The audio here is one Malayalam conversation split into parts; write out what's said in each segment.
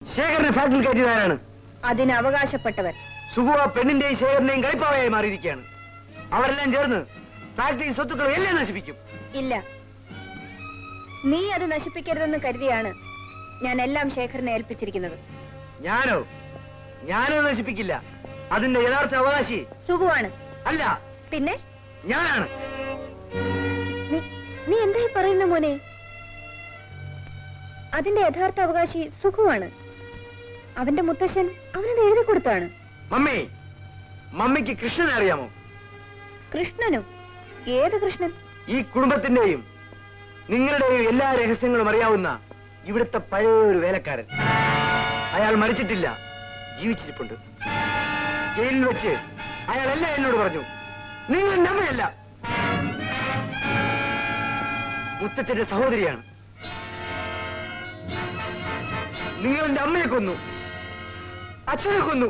ശേഖരനെ ഫാക്ടറിയിൽ കയറ്റിയതാരാണ്? അതിന് അവകാശപ്പെട്ടവർ. സുഗു ആ പെണ്ണിന്റെയും ശേഖരന്റെയും കളിപ്പാവയായി മാറിയിരിക്കുകയാണ്. അവരെല്ലാം ചേർന്ന് ഫാക്ടറി സ്വത്തുക്കൾ എല്ലാം നശിപ്പിക്കും. ഇല്ല, നീ അത് നശിപ്പിക്കരുതെന്ന് കരുതിയാണ് ഞാൻ എല്ലാം ശേഖരനെ ഏൽപ്പിച്ചിരിക്കുന്നത്. ഞാനത് നശിപ്പിക്കില്ല. അതിന്റെ യഥാർത്ഥ അവകാശി സുഗുവാണ്. അല്ല, പിന്നെ ഞാനാണ്. നീ എന്തായി പറയുന്ന മോനെ? അതിന്റെ യഥാർത്ഥ അവകാശി സുഗുവാണ്. അവന്റെ മുത്തശ്ശൻ അവനത് എഴുതി കൊടുത്താണ്. മമ്മിക്ക് കൃഷ്ണനെ അറിയാമോ? കൃഷ്ണനോ? ഏത് കൃഷ്ണൻ? ഈ കുടുംബത്തിന്റെയും നിങ്ങളുടെയും എല്ലാ രഹസ്യങ്ങളും അറിയാവുന്ന ഇവിടുത്തെ പഴയ ഒരു വേലക്കാരൻ. അയാൾ മരിച്ചിട്ടില്ല, ജീവിച്ചിരിപ്പുണ്ട്. ജയിലിൽ വെച്ച് അയാളെല്ലാം എന്നോട് പറഞ്ഞു. നിങ്ങൾ നമ്മയല്ല, മുത്തച്ഛന്റെ സഹോദരിയാണ്. നിങ്ങൾ എന്റെ അമ്മയെ കൊന്നു, അച്ഛനെ കൊന്നു,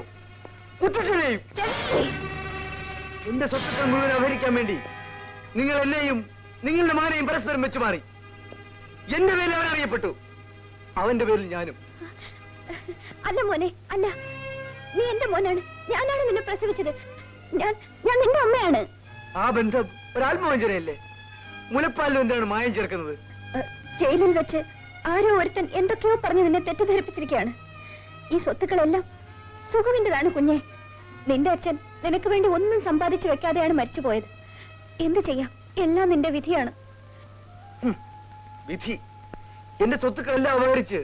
മുത്തച്ഛനെയും. എന്റെ സ്വത്തുക്കൾ മുഴുവൻ അപഹരിക്കാൻ വേണ്ടി നിങ്ങൾ എന്നെയും നിങ്ങളുടെ മകനെയും പരസ്പരം വെച്ചു മാറി. എന്റെ പേരിൽ അവൻ അറിയപ്പെട്ടു, അവന്റെ പേരിൽ ഞാനും. അല്ല മോനെ, അല്ല, നീ എന്റെ മോനാണ്. ഞാനാണ് നിന്നെ പ്രസവിച്ചത്. ഞാൻ നിന്റെ അമ്മയാണ്. ആ ബന്ധം ഒരാത്മവഞ്ചനയല്ലേ? മുലപ്പാലിൽ എന്താണ് മായം ചേർക്കുന്നത്? ജയിലിൽ വെച്ച് ആരോ ഒരുത്തൻ എന്തൊക്കെയോ പറഞ്ഞ് നിന്നെ തെറ്റിദ്ധരിപ്പിച്ചിരിക്കുകയാണ്. ഈ സ്വത്തുക്കളെല്ലാം സുഖുവിന്റെതാണ് കുഞ്ഞെ. നിന്റെ അച്ഛൻ നിനക്ക് വേണ്ടി ഒന്നും സമ്പാദിച്ചു വെക്കാതെയാണ് മരിച്ചുപോയത്. എന്തു ചെയ്യാം, എല്ലാം നിന്റെ വിധിയാണ്. വിധി? എന്റെ സ്വത്തുക്കളെല്ലാം അപഹരിച്ച്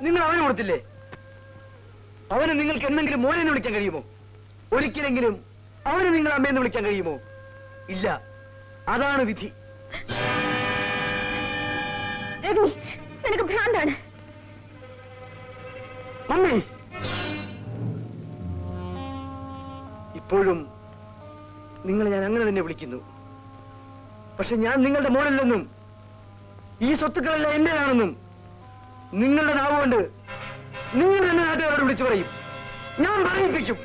നിങ്ങൾ അവന് കൊടുത്തില്ലേ? അവന് നിങ്ങൾക്ക് എന്തെങ്കിലും മോനെന്ന് വിളിക്കാൻ കഴിയുമോ? ഒരിക്കലെങ്കിലും അവന് നിങ്ങൾ അമ്മയെന്ന് വിളിക്കാൻ കഴിയുമോ? ഇല്ല, അതാണ് വിധി. രവി, നിനക്ക് ഭ്രാന്താണ്. മമ്മി, ഇപ്പോഴും നിങ്ങളെ ഞാൻ അങ്ങനെ തന്നെ വിളിക്കുന്നു. പക്ഷെ ഞാൻ നിങ്ങളുടെ മോനല്ലെന്നും ഈ സ്വത്തുക്കളെല്ലാം എന്റേതാണെന്നും നിങ്ങളുടെ നാവുകൊണ്ട് നിങ്ങൾ എന്നെ നാട്ടുകാരോട് വിളിച്ചു പറയും. ഞാൻ പറയിപ്പിക്കും.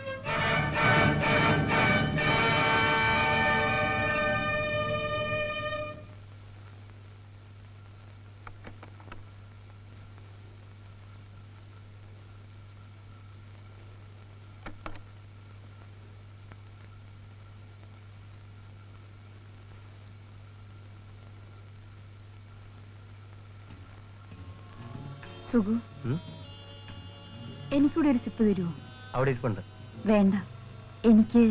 സുഗു, എനിക്കൂടെ ഒരു സിപ്പ് തരുമോ? അവിടെ ഇരിപ്പുണ്ട്. വേണ്ട, എനിക്ക്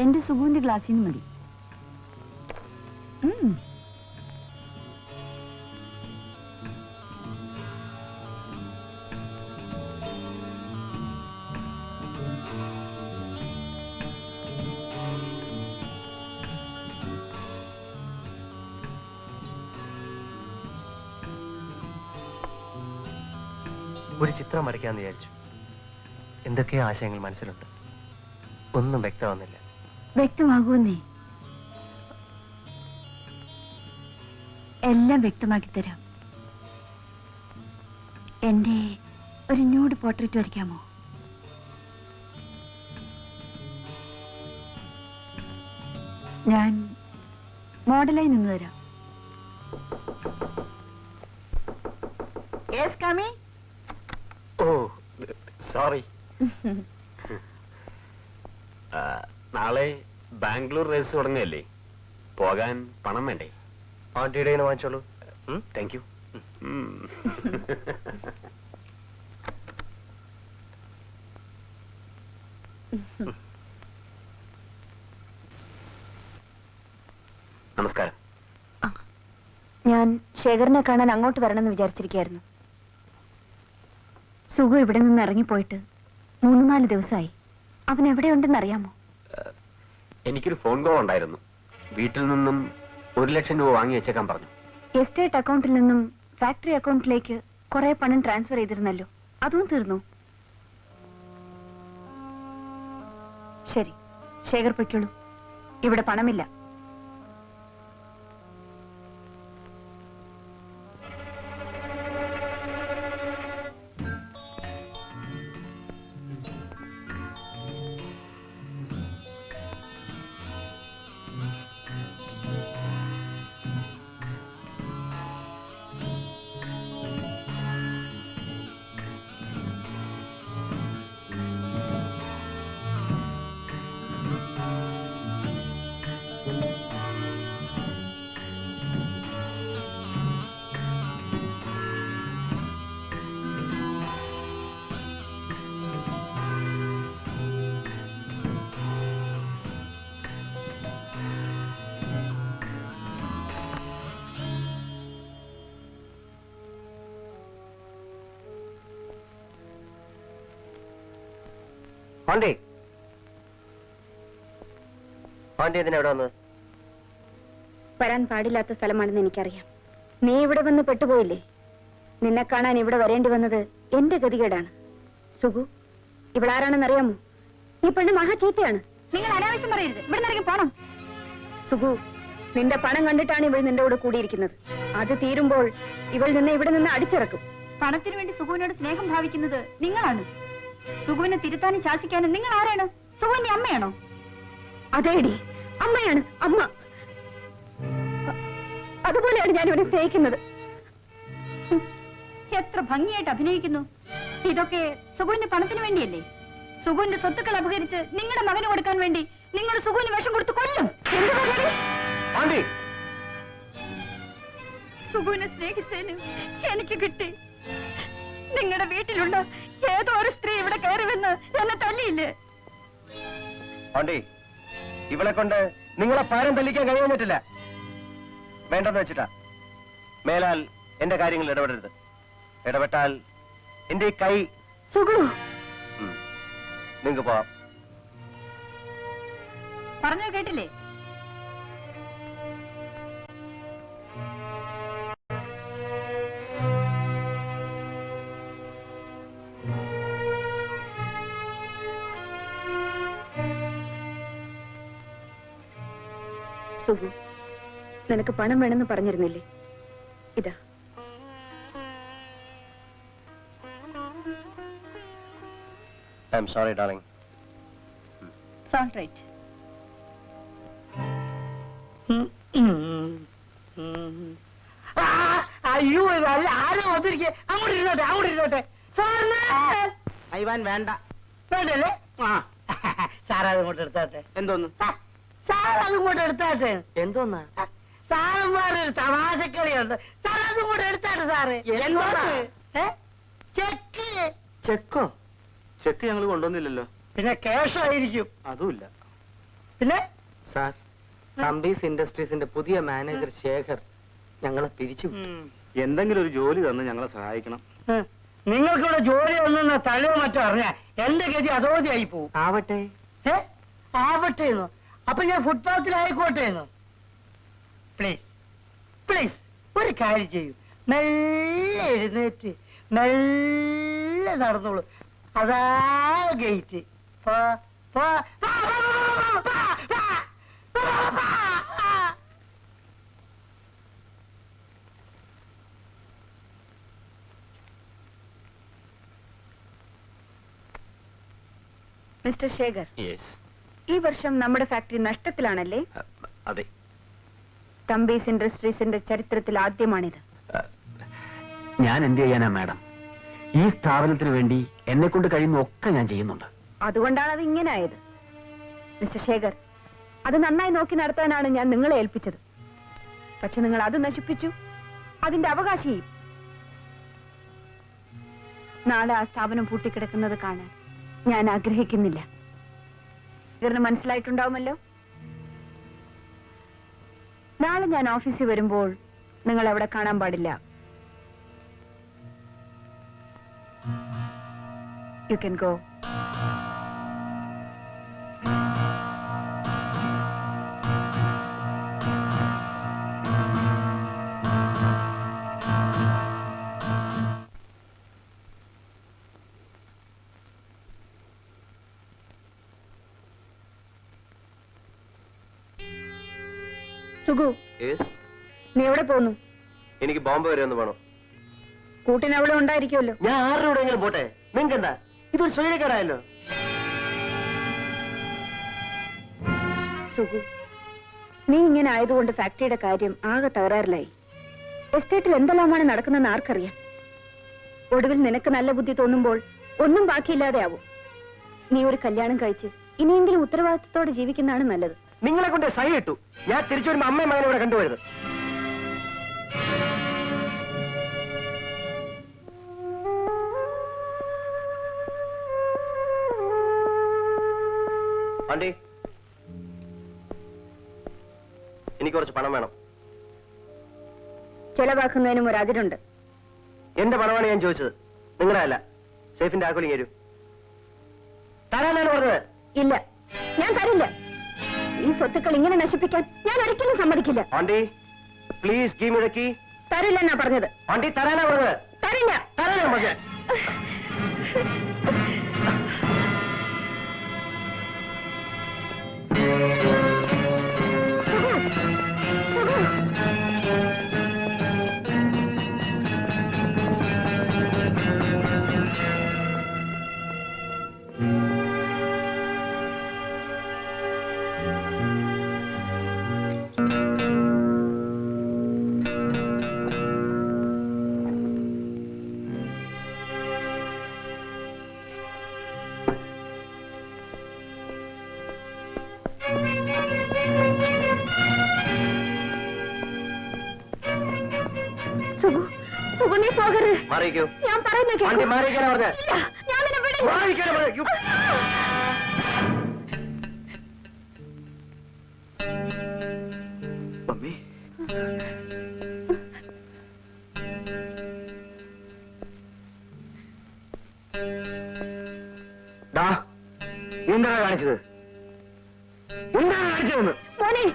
എന്റെ സുഗുവിന്റെ ഗ്ലാസ്സിൽ നിന്ന് മതി. ഒരു ചിത്രം വരയ്ക്കാന്ന് വിചാരിച്ചു. എന്തൊക്കെയോ ആശയങ്ങൾ മനസ്സിലുണ്ട്, ഒന്നും വ്യക്തമാകുന്നില്ല. വ്യക്തമാകുമെന്നേ, എല്ലാം വ്യക്തമാക്കി തരാം. എന്റെ ഒരു ന്യൂഡ് പോർട്രേറ്റ് വരയ്ക്കാമോ? ഞാൻ മോഡലായി നിന്ന് തരാം. Yes, coming. Oh, sorry. നാളെ ബാംഗ്ലൂർ റേസ് തുടങ്ങല്ലേ, പോകാൻ പണം വേണ്ടേ? ആന്റിയുടെ വാങ്ങിച്ചോളൂ. Thank you. നമസ്കാരം. ഞാൻ ശേഖരനെ കാണാൻ അങ്ങോട്ട് വരണമെന്ന് വിചാരിച്ചിരിക്കുകയായിരുന്നു. സുഖു ഇവിടെ നിന്ന് ഇറങ്ങിപ്പോയിട്ട് 3-4 ദിവസമായി. അവൻ എവിടെയുണ്ടെന്ന് അറിയാമോ? എനിക്കൊരു ഫോൺ കോൾ ഉണ്ടായിരുന്നു. വീട്ടിൽ നിന്നും 1 ലക്ഷം രൂപ വാങ്ങി വെച്ചേക്കാൻ പറഞ്ഞു. എസ്റ്റേറ്റ് അക്കൗണ്ടിൽ നിന്നും ഫാക്ടറി അക്കൗണ്ടിലേക്ക് കുറെ പണം ട്രാൻസ്ഫർ ചെയ്തിരുന്നല്ലോ, അതും തീർന്നു. ശരി, ശേഖർ പൊയ്ക്കോളൂ. ഇവിടെ പണമില്ല. ആണ്ടി ആണ്ടി എന്തിനാ ഇവിടെ വന്നത്? വരാൻ പാടില്ലാത്ത സ്ഥലമാണെന്ന് എനിക്കറിയാം. നീ ഇവിടെ വന്ന് പെട്ടുപോയില്ലേ? നിന്നെ കാണാൻ ഇവിടെ വരേണ്ടി വന്നത് എന്റെ ഗതികേടാണ്. സുഗു, ഇവളാരാണെന്നറിയാമോ? ഈ പെണ്ണ് മഹാചീത്തയാണ്. നിങ്ങൾ അനാവശ്യം പറയരുത്. ഇവിടെ നിറങ്ങി പോണം. സുഗു, നിന്റെ പണം കണ്ടിട്ടാണ് ഇവൾ നിന്റെ കൂടെ കൂടിയിരിക്കുന്നത്. അത് തീരുമ്പോൾ ഇവൾ നിന്നെ ഇവിടെ നിന്ന് അടിച്ചിറക്കും. പണത്തിനു വേണ്ടി സുഗുവിനോട് സ്നേഹം ഭാവിക്കുന്നത് നിങ്ങളാണ്. സുഗുവിനെ തിരുത്താനും ശാസിക്കാനും നിങ്ങൾ ആരാണ്? സുഗുവിന്റെ അമ്മയാണോ? അതേടി, അമ്മയാണ്. അമ്മ. അതുപോലെയാണ് ഞാൻ ഇവനെ സ്നേഹിക്കുന്നത്. എത്ര ഭംഗിയായിട്ട് അഭിനയിക്കുന്നു. ഇതൊക്കെ സുഗുവിന്റെ പണത്തിന് വേണ്ടിയല്ലേ? സുഗുവിന്റെ സ്വത്തുക്കൾ അപഹരിച്ച് നിങ്ങളുടെ മകന് കൊടുക്കാൻ വേണ്ടി നിങ്ങൾ സുഗുവിന് വിഷം കൊടുത്ത് കൊല്ലും. സുഗുവിനെ സ്നേഹിച്ചതിന് എനിക്ക് കിട്ടി. നിങ്ങളുടെ വീട്ടിലുള്ള ഏതോ ഒരു സ്ത്രീ ഇവിടെ കയറി വന്ന് എന്നെ തല്ലിയില്ലേ? ആണ്ടി, ഇവളെ കൊണ്ട് നിങ്ങളെ പാരം തല്ലിക്കാൻ കഴിയുന്നിട്ടില്ല. വേണ്ടെന്ന് വെച്ചിട്ടാ. മേലാൽ എന്റെ കാര്യങ്ങൾ ഇടപെടരുത്. ഇടപെട്ടാൽ എന്റെ ഈ കൈ. സുഗു, നിങ്ങൾക്ക് പോവാം. പറഞ്ഞോ കേട്ടില്ലേ? സുഗു, നിനക്ക് പണം വേണമെന്ന് പറഞ്ഞിരുന്നില്ലേ? ഇതാ. I'm sorry, darling. It's all right. അയ്യോ, ആരും വന്നിരിക്കെ. അങ്ങോട്ട് ഇരുന്നോട്ടെ, അങ്ങോട്ട് ഇരുന്നോട്ടെ. അയ്യവാൻ വേണ്ട. വേണ്ടല്ലേ? സാർ അതിങ്ങോട്ട് എടുത്താട്ടെ. എന്തോന്ന്? സാർ അതിങ്ങോട്ട് എടുത്താട്ടെ. എന്തോന്നാ? സാറന്മാരൊരു തമാശക്കളിയുണ്ട്. സാർ അതിങ്ങോട്ട് എടുത്താട്ടെ. സാറ് എന്തോന്ന്? ചെക്ക്. ചെക്കോ? ചെക്ക് ഞങ്ങൾ കൊണ്ടുവന്നില്ലല്ലോ. പിന്നെ ക്യാഷായിരിക്കും. അതുമില്ല. പിന്നെ സാർ, തമ്പീസ് ഇൻഡസ്ട്രീസിന്റെ പുതിയ മാനേജർ ശേഖർ ഞങ്ങളെ പിരിച്ചു. എന്തെങ്കിലും ഒരു ജോലി തന്ന് ഞങ്ങളെ സഹായിക്കണം. നിങ്ങൾക്കിവിടെ ജോലി ഒന്നും തലയോ മറ്റോ അറിഞ്ഞാ എന്റെ ഗതി അതോധിയായി പോവും. ആവട്ടെ. ആവട്ടെ എന്നോ? അപ്പൊ ഞാൻ ഫുട്പാത്തിലായിക്കോട്ടെ എന്നോ? പ്ലീസ് പ്ലീസ് ഒരു കാര്യം ചെയ്യൂ. മെല്ലെ എഴുന്നേറ്റ് മെല്ലെ നടന്നോളൂ. അതാ ഗേറ്റ്. Mister Shekhar, yes. ഈ വർഷം നമ്മുടെ ഫാക്ടറി നഷ്ടത്തിലാണല്ലേ? അതെ. തമ്പീസ് ഇൻഡസ്ട്രീസിന്റെ ചരിത്രത്തിൽ ആദ്യമാണിത്. ഞാൻ എന്ത് ചെയ്യാനാ മാഡം? ഈ സ്ഥാപനത്തിന് വേണ്ടി എന്നെ കൊണ്ട് കഴിയുന്ന ഒക്കെ ഞാൻ ചെയ്യുന്നുണ്ട്. അതുകൊണ്ടാണ് അത് ഇങ്ങനെ ആയത്. മിസ്റ്റർ ശേഖർ, അത് നന്നായി നോക്കി നടത്താനാണ് ഞാൻ നിങ്ങളെ ഏൽപ്പിച്ചത്. പക്ഷെ നിങ്ങൾ അത് നശിപ്പിച്ചു. അതിന്റെ അവകാശിയും. നാളെ ആ സ്ഥാപനം പൂട്ടിക്കിടക്കുന്നത് കാണാൻ ഞാൻ ആഗ്രഹിക്കുന്നില്ല. ശേഖറിന് മനസ്സിലായിട്ടുണ്ടാവുമല്ലോ. നാളെ ഞാൻ ഓഫീസിൽ വരുമ്പോൾ നിങ്ങൾ അവിടെ കാണാൻ പാടില്ല. You can go. സുഗു, നീ എവിടെ പോന്നു? എനിക്ക് ബോംബെ വരെ ഒന്ന് വേണം. കൂട്ടിന് അവിടെ ഉണ്ടായിരിക്കുമല്ലോ. ഞാൻ ആരുടെ കൂടെയെങ്കിലും പോട്ടെ. നിങ്ങൾക്ക് എന്താ? ഇതൊരു സ്വൈര്യക്കേടായല്ലോ. സുഗു, നീ ഇങ്ങനെ ആയതുകൊണ്ട് ഫാക്ടറിയുടെ കാര്യം ആകെ തകരാറിലായി. എസ്റ്റേറ്റിൽ എന്തെല്ലാമാണ് നടക്കുന്നതെന്ന് ആർക്കറിയാം. ഒടുവിൽ നിനക്ക് നല്ല ബുദ്ധി തോന്നുമ്പോൾ ഒന്നും ബാക്കിയില്ലാതെ ആവും. നീ ഒരു കല്യാണം കഴിച്ച് ഇനിയെങ്കിലും ഉത്തരവാദിത്വത്തോടെ ജീവിക്കുന്നതാണ് നല്ലത്. നിങ്ങളെ കൊണ്ട് സൈ ഇട്ടു. ഞാൻ തിരിച്ചു വരുമ്പോ അമ്മയും മകനെ ഇവിടെ കണ്ടുപോയത്. ആണ്ടി, എനിക്ക് കുറച്ച് പണം വേണം. ചെലവാക്കുന്നതിനും ഒരു അതിരുണ്ട്. എന്റെ പണമാണ് ഞാൻ ചോദിച്ചത്, നിങ്ങളുടെ അല്ല. സേഫിന്റെ ആക്കുലിങ് തരൂ. തരാനാണ് പറഞ്ഞത്. ഇല്ല, ഞാൻ തരില്ല. ഈ സ്വത്തുക്കൾ ഇങ്ങനെ നശിപ്പിക്കാൻ ഞാൻ ഒരിക്കലും സമ്മതിക്കില്ല. Aunty please give me the key. തരില്ല എന്നാ പറഞ്ഞത്. ആന്റി തരാനാ പറഞ്ഞത്. തരില്ല. തരാനാ പറഞ്ഞത്. സുഗു, നീ പോകരുത്. മാറിക്കോ. ഞാൻ പറയുന്നത് ആന്റി മാറിക്കാനാ പറഞ്ഞത്. ഇല്ല, ഞാൻ നിന്നെ വിടില്ല. മാറിക്കാനാ പറഞ്ഞത്. മമ്മി, എന്താണ് കാണിച്ചത്? എന്താണ് കാണിച്ചതെന്ന് മോനെ,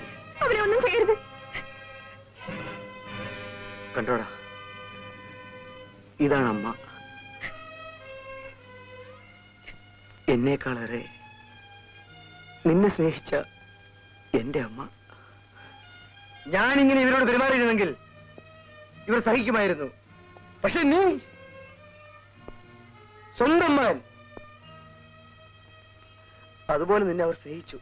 അവരെ ഒന്നും ചെയ്യരുത്. കണ്ടോടാ, ഇതാണ് അമ്മ. എന്നേക്കാളേറെ നിന്നെ സ്നേഹിച്ച എന്റെ അമ്മ. ഞാനിങ്ങനെ ഇവരോട് പെരുമാറിയിരുന്നെങ്കിൽ ഇവർ സഹിക്കുമായിരുന്നു. പക്ഷെ നീ സ്വന്തം മകൻ, അതുപോലെ നിന്നെ അവർ സ്നേഹിച്ചു.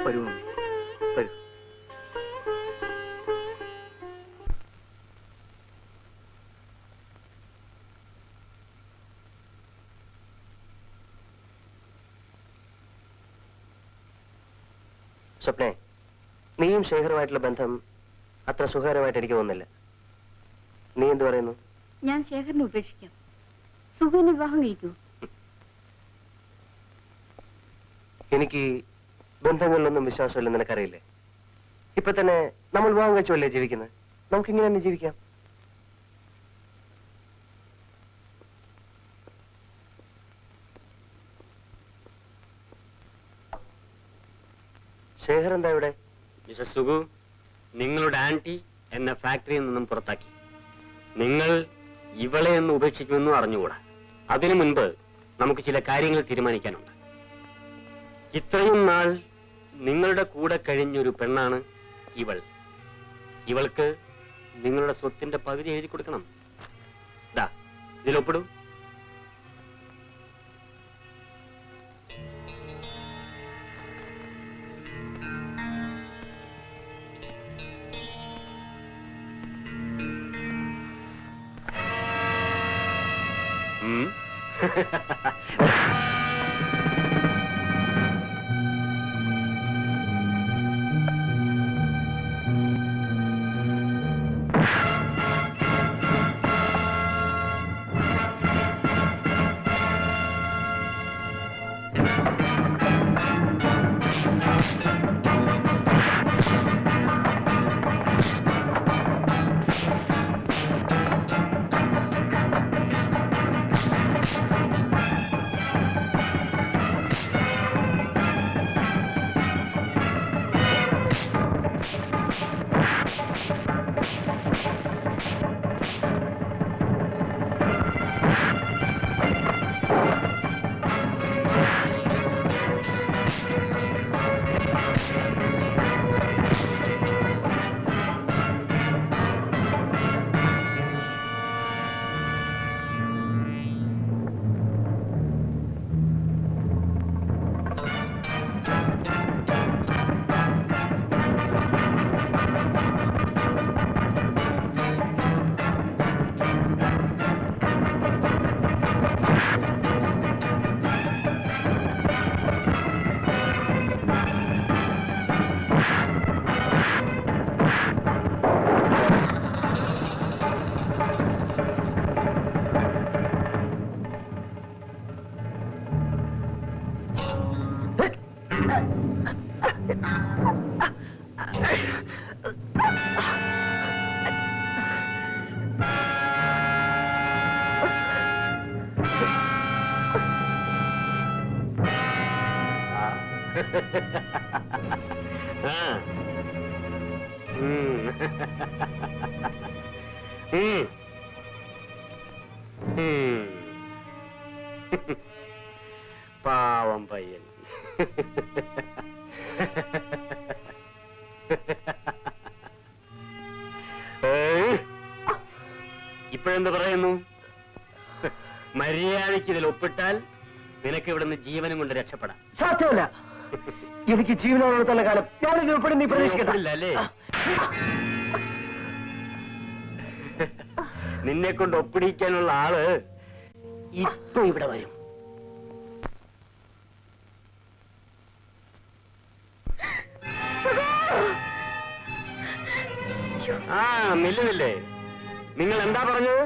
വരൂ മമ്മി, വരൂ. സ്വപ്നെ, നീയും ശേഖറുമായിട്ടുള്ള ബന്ധം അത്ര സുഖകരമായിട്ട് എനിക്ക് തോന്നുന്നില്ല. നീ എന്ത് പറയുന്നു? ഞാൻ ശേഖരനെ ഉപേക്ഷിക്കാം. സുഖുവിനെ വിവാഹം കഴിക്കൂ. എനിക്ക് ബന്ധങ്ങളിലൊന്നും വിശ്വാസമില്ലെന്ന് നിനക്കറിയില്ലേ? ഇപ്പൊ തന്നെ നമ്മൾ വിവാഹം കഴിച്ചുവല്ലേ ജീവിക്കുന്നത്. നമുക്കിങ്ങനെ തന്നെ ജീവിക്കാം. ശേഖർ എന്താ ഇവിടെ? മിസ്റ്റർ സുഗു, നിങ്ങളുടെ ആന്റി എന്നെ ഫാക്ടറിയിൽ നിന്നും പുറത്താക്കി. നിങ്ങൾ ഇവളെ ഒന്ന് ഉപേക്ഷിക്കുമെന്നും അറിഞ്ഞുകൂടാ. അതിനു മുൻപ് നമുക്ക് ചില കാര്യങ്ങൾ തീരുമാനിക്കാനുണ്ട്. ഇത്രയും നാൾ നിങ്ങളുടെ കൂടെ കഴിഞ്ഞൊരു പെണ്ണാണ് ഇവൾ. ഇവൾക്ക് നിങ്ങളുടെ സ്വത്തിന്റെ പകുതി എഴുതി കൊടുക്കണം. ദാ, ഇതിലൊപ്പിടും. പാവം പയ്യൻ. ഇപ്പോഴെന്ത് പറയുന്നു? മര്യാദയ്ക്ക് ഇതിൽ ഒപ്പിട്ടാൽ നിനക്ക് ഇവിടുന്ന് ജീവനും കൊണ്ട് രക്ഷപ്പെടാം. സാധ്യമല്ല. എനിക്ക് ജീവനോടത്തോളം കാലം ഞാൻ ഇത് ഉൾപ്പെടെ നീ പ്രതീക്ഷിക്കില്ല അല്ലേ? നിന്നെ കൊണ്ട് ഒപ്പിടിക്കാനുള്ള ആള് ഇപ്പൊ ഇവിടെ വരും. ആ നില്ലുന്നില്ലേ? നിങ്ങൾ എന്താ പറഞ്ഞത്?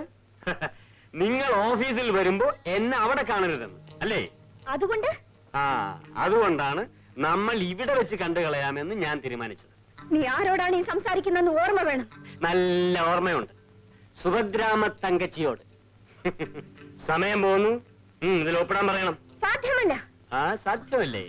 നിങ്ങൾ ഓഫീസിൽ വരുമ്പോ എന്നെ അവിടെ കാണരുതെന്ന് അല്ലേ? അതുകൊണ്ട് അതുകൊണ്ടാണ് നമ്മൾ ഇവിടെ വെച്ച് കണ്ടു കളയാമെന്ന് ഞാൻ തീരുമാനിച്ചത്. നീ ആരോടാണ് ഈ സംസാരിക്കുന്നതെന്ന് ഓർമ്മ വേണം. നല്ല ഓർമ്മയുണ്ട്. സുഭദ്രാമ തങ്കച്ചിയോട്. സമയം പോകുന്നു. ഇതിൽ ഒപ്പിടാൻ പറയണം. സാധ്യമല്ല. സാധ്യമല്ലേ?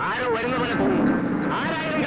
ആരോ വരുന്ന പോലെ പോകുന്നു. ആരായാലും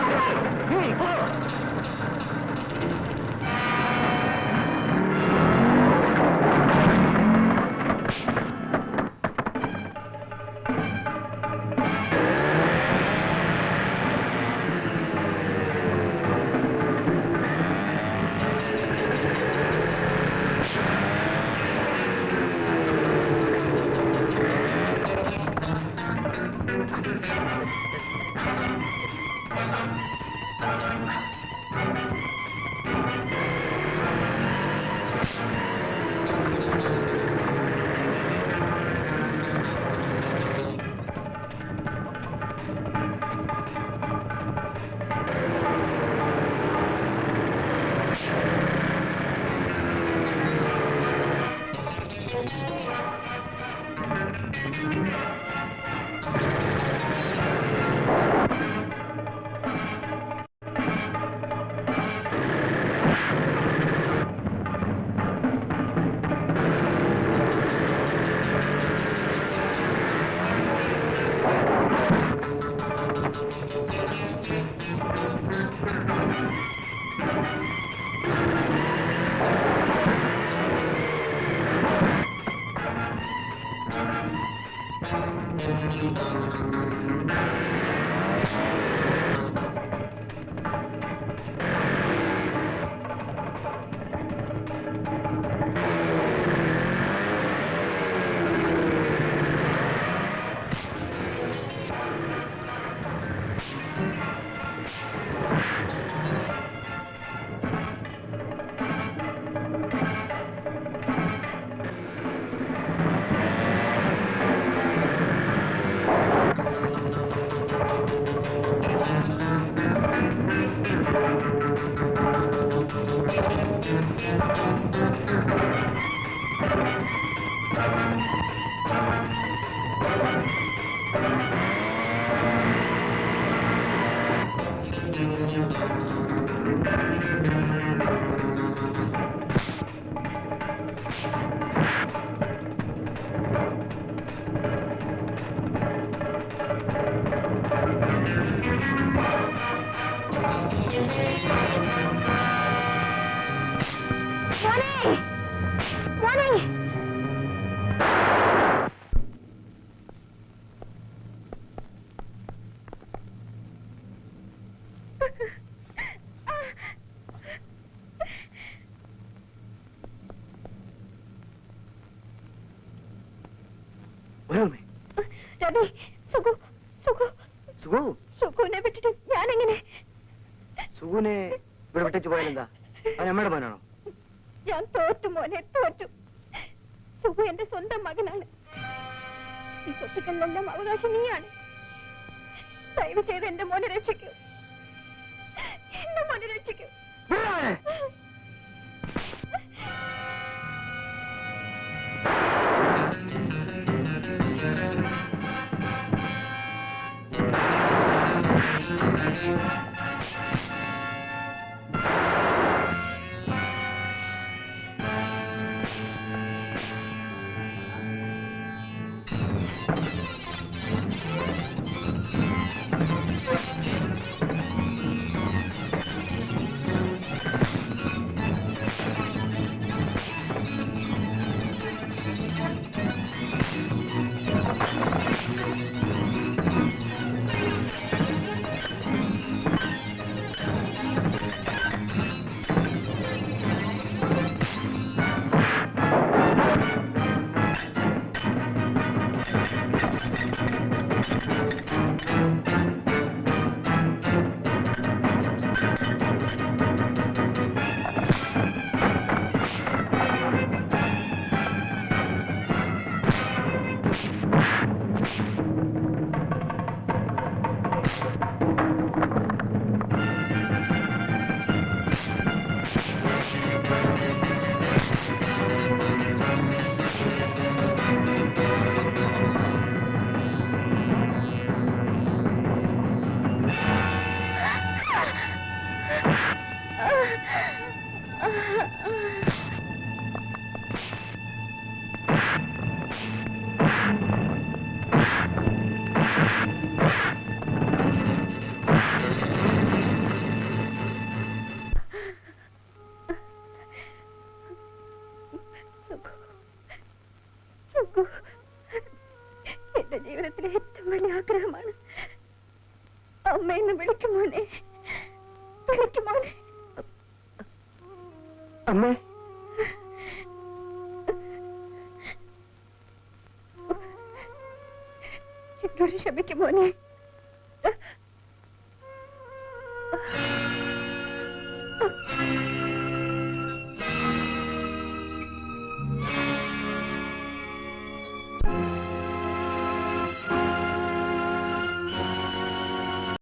രവി, സുഖു സുഖു സുഖു സുഖുവിനെ വിട്ടിട്ട് ഞാനെങ്ങനെ? സുഖുവിനെ ഇവിടെ വിട്ടേച്ച് പോയാലെന്താ? അവൻ അമ്മയുടെ മോനാണോ? ഞാൻ തോറ്റു മോനെ, തോറ്റു. സുഖു എന്റെ സ്വന്തം മകനാണ്. ഈ സ്വത്തുക്കളിലെല്ലാം അവകാശം നീയാണ്. ദയവ് ചെയ്ത് എന്റെ മോനെ രക്ഷിക്കൂ. എന്റെ മോനെ രക്ഷിക്കൂ. എന്റെ ജീവിതത്തിലെ ഏറ്റവും വലിയ ആഗ്രഹമാണ്. അമ്മയെന്ന് വിളിക്കുമോനെ, വിളിക്കുമോനെ. അമ്മേ, എന്നോട് ക്ഷമിക്കുമോനെ.